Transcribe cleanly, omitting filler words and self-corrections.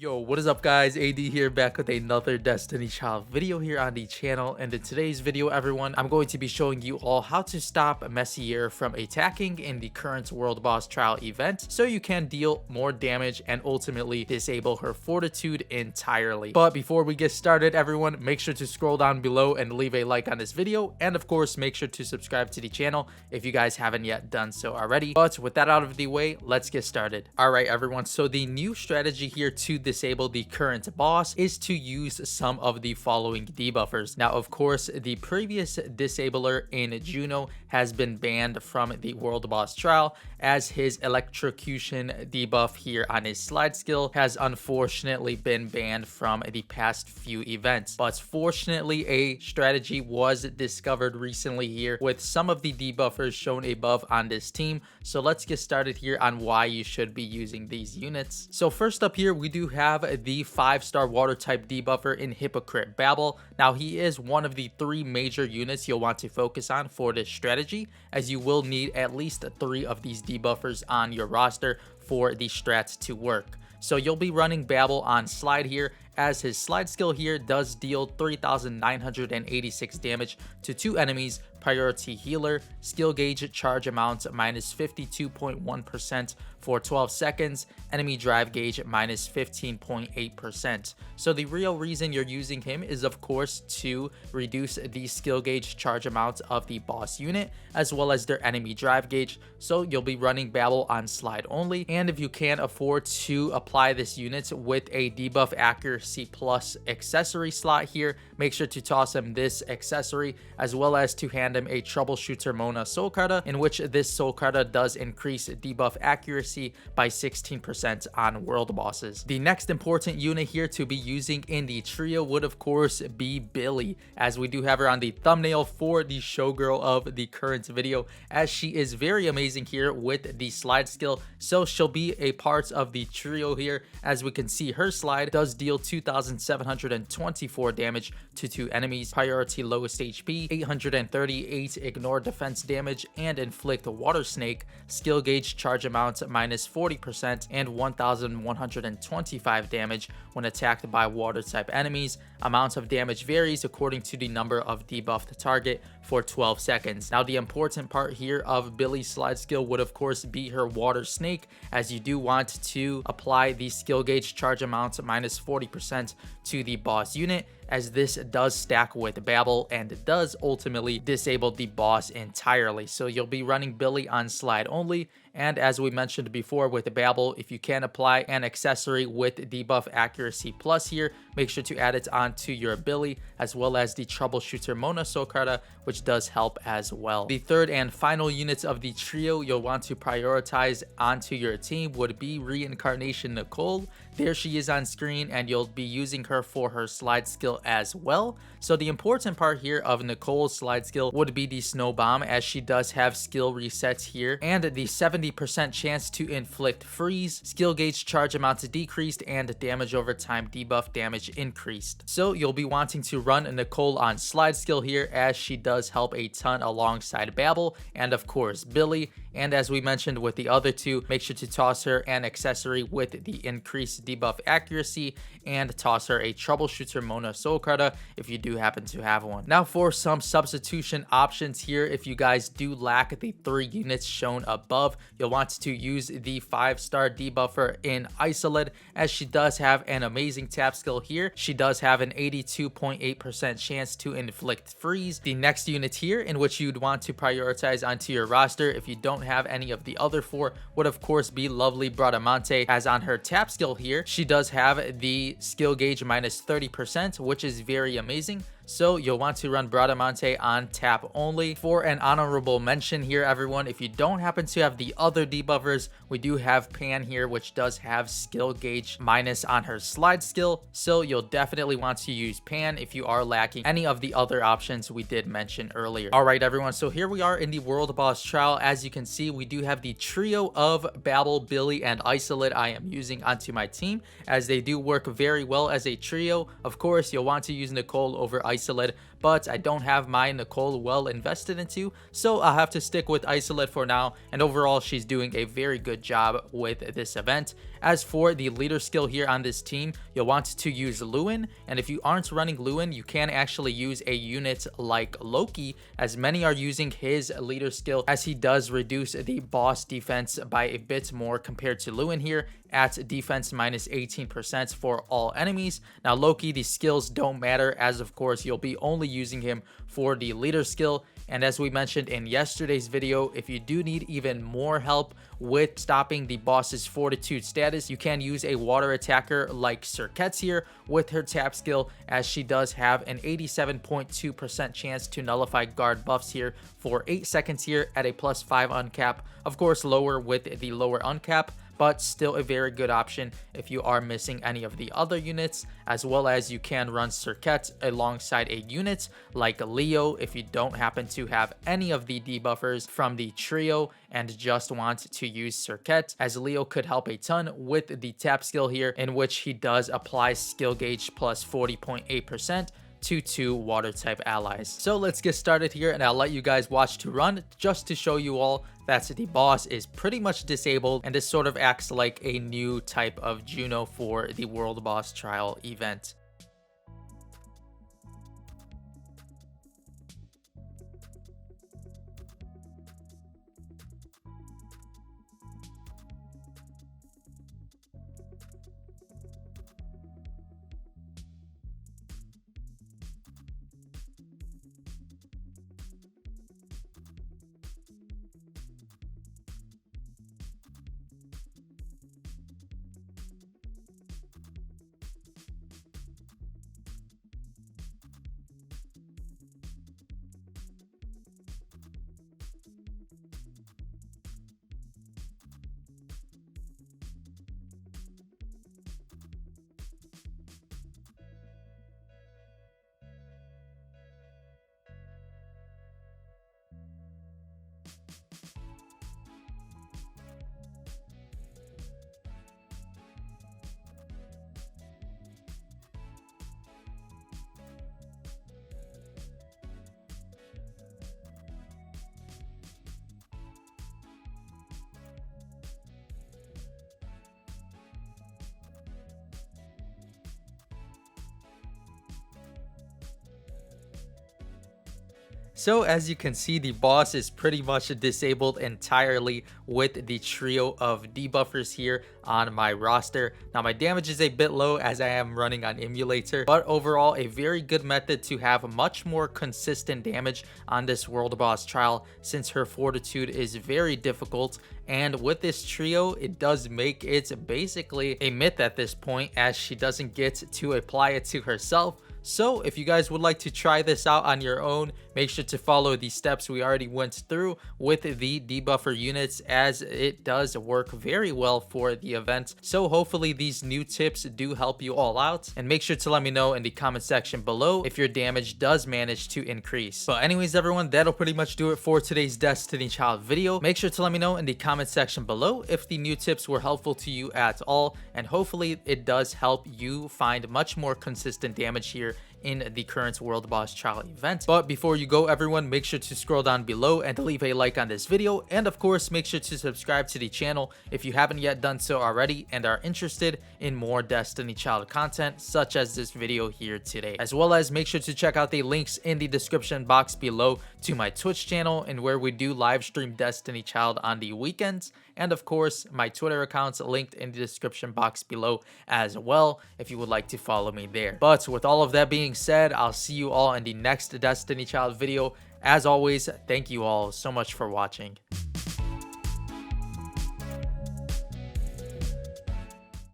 Yo, what is up guys? AD here, back with another Destiny Child video here on the channel. And in today's video, everyone, I'm going to be showing you all how to stop Messier from attacking in the current World Boss Trial event, so you can deal more damage and ultimately disable her Fortitude entirely. But before we get started, everyone, make sure to scroll down below and leave a like on this video, and of course make sure to subscribe to the channel if you guys haven't yet done so already. But with that out of the way, let's get started. All right, everyone, so the new strategy here to disable the current boss is to use some of the following debuffers. Now, of course, the previous disabler in Juno has been banned from the World Boss Trial, as his electrocution debuff here on his slide skill has unfortunately been banned from the past few events. But fortunately, a strategy was discovered recently here with some of the debuffers shown above on this team. So let's get started here on why you should be using these units. So first up here, we do have the 5-star water type debuffer in Hypocrite Babel. Now, he is one of the 3 major units you'll want to focus on for this strategy, as you will need at least 3 of these debuffers on your roster for the strats to work. So you'll be running Babel on slide here, as his slide skill here does deal 3,986 damage to 2 enemies, priority healer, skill gauge charge amount minus 52.1% for 12 seconds, enemy drive gauge minus 15.8%. So the real reason you're using him is of course to reduce the skill gauge charge amount of the boss unit, as well as their enemy drive gauge. So you'll be running Babel on slide only, and if you can't afford to apply this unit with a debuff accuracy plus accessory slot here, make sure to toss him this accessory, as well as to hand him a troubleshooter Mona soul carta, in which this soul carta does increase debuff accuracy by 16% on world bosses. The next important unit here to be using in the trio would of course be Billy, as we do have her on the thumbnail for the showgirl of the current video, as she is very amazing here with the slide skill. So she'll be a part of the trio here. As we can see, her slide does deal 2,724 damage to 2 enemies, priority lowest HP, 838 ignore defense damage, and inflict water snake, skill gauge charge amount minus 40%, and 1,125 damage when attacked by water type enemies. Amount of damage varies according to the number of debuffed target for 12 seconds. Now, the important part here of Billy's slide skill would of course be her water snake, as you do want to apply the skill gauge charge amount minus 40% to the boss unit, as this does stack with Babel and does ultimately disable the boss entirely. So you'll be running Billy on slide only, and as we mentioned before with Babel, if you can apply an accessory with debuff accuracy plus here, make sure to add it onto your Billy, as well as the troubleshooter Mona soul carta, which does help as well. The third and final units of the trio you'll want to prioritize onto your team would be Reincarnation Nicole. There she is on screen, and you'll be using her for her slide skill as well. So the important part here of Nicole's slide skill would be the snow bomb, as she does have skill resets here, and the 70% chance to inflict freeze, skill gauge charge amounts decreased, and damage over time debuff damage increased. So you'll be wanting to run Nicole on slide skill here, as she does help a ton alongside Babel and of course Billy. And as we mentioned with the other two, make sure to toss her an accessory with the increased debuff accuracy, and toss her a troubleshooter Mona soul carta if you do happen to have one. Now, for some substitution options here, if you guys do lack the 3 units shown above, you'll want to use the 5-star debuffer in Isolate, as she does have an amazing tap skill here. She does have an 82.8% chance to inflict freeze. The next unit here in which you'd want to prioritize onto your roster if you don't have any of the other 4 would of course be lovely Bradamante, as on her tap skill here she does have the skill gauge minus 30%, which is very amazing. So you'll want to run Bradamante on tap only. For an honorable mention here, everyone, if you don't happen to have the other debuffers, we do have Pan here, which does have skill gauge minus on her slide skill. So you'll definitely want to use Pan if you are lacking any of the other options we did mention earlier. All right, everyone, so here we are in the World Boss Trial. As you can see, we do have the trio of Babel, Billy, and Isolate I am using onto my team, as they do work very well as a trio. Of course, you'll want to use Nicole over Isolate, but I don't have my Nicole well invested into, so I'll have to stick with Isolate for now. And overall, she's doing a very good job with this event. As for the leader skill here on this team, you'll want to use Lewin, and if you aren't running Lewin, you can actually use a unit like Loki, as many are using his leader skill, as he does reduce the boss defense by a bit more compared to Lewin here at defense minus 18% for all enemies. Now Loki, the skills don't matter, as of course you'll be only using him for the leader skill. And as we mentioned in yesterday's video, if you do need even more help with stopping the boss's Fortitude status, you can use a water attacker like Cirquet's here with her tap skill, as she does have an 87.2% chance to nullify guard buffs here for 8 seconds here at a +5 uncap. Of course, lower with the lower uncap, but still a very good option if you are missing any of the other units, as well as you can run Circuit alongside a unit like Leo if you don't happen to have any of the debuffers from the trio and just want to use Circuit, as Leo could help a ton with the tap skill here, in which he does apply skill gauge plus 40.8% to 2 water type allies. So let's get started here, and I'll let you guys watch to run just to show you all that the boss is pretty much disabled, and this sort of acts like a new type of Juno for the World Boss Trial event. So as you can see, the boss is pretty much disabled entirely with the trio of debuffers here on my roster. Now my damage is a bit low as I am running on emulator, but overall a very good method to have much more consistent damage on this world boss trial, since her Fortitude is very difficult. And with this trio, it does make it basically a myth at this point, as she doesn't get to apply it to herself. So if you guys would like to try this out on your own, make sure to follow the steps we already went through with the debuffer units, as it does work very well for the event. So hopefully these new tips do help you all out, and make sure to let me know in the comment section below if your damage does manage to increase. But anyways everyone, that'll pretty much do it for today's Destiny Child video. Make sure to let me know in the comment section below if the new tips were helpful to you at all, and hopefully it does help you find much more consistent damage here in the current World Boss Trial event. But before you go everyone, make sure to scroll down below and leave a like on this video, and of course make sure to subscribe to the channel if you haven't yet done so already and are interested in more Destiny Child content such as this video here today. As well as make sure to check out the links in the description box below to my Twitch channel, and where we do live stream Destiny Child on the weekends, and of course my Twitter accounts linked in the description box below as well if you would like to follow me there. But with all of that being said, I'll see you all in the next Destiny Child video. As always, thank you all so much for watching.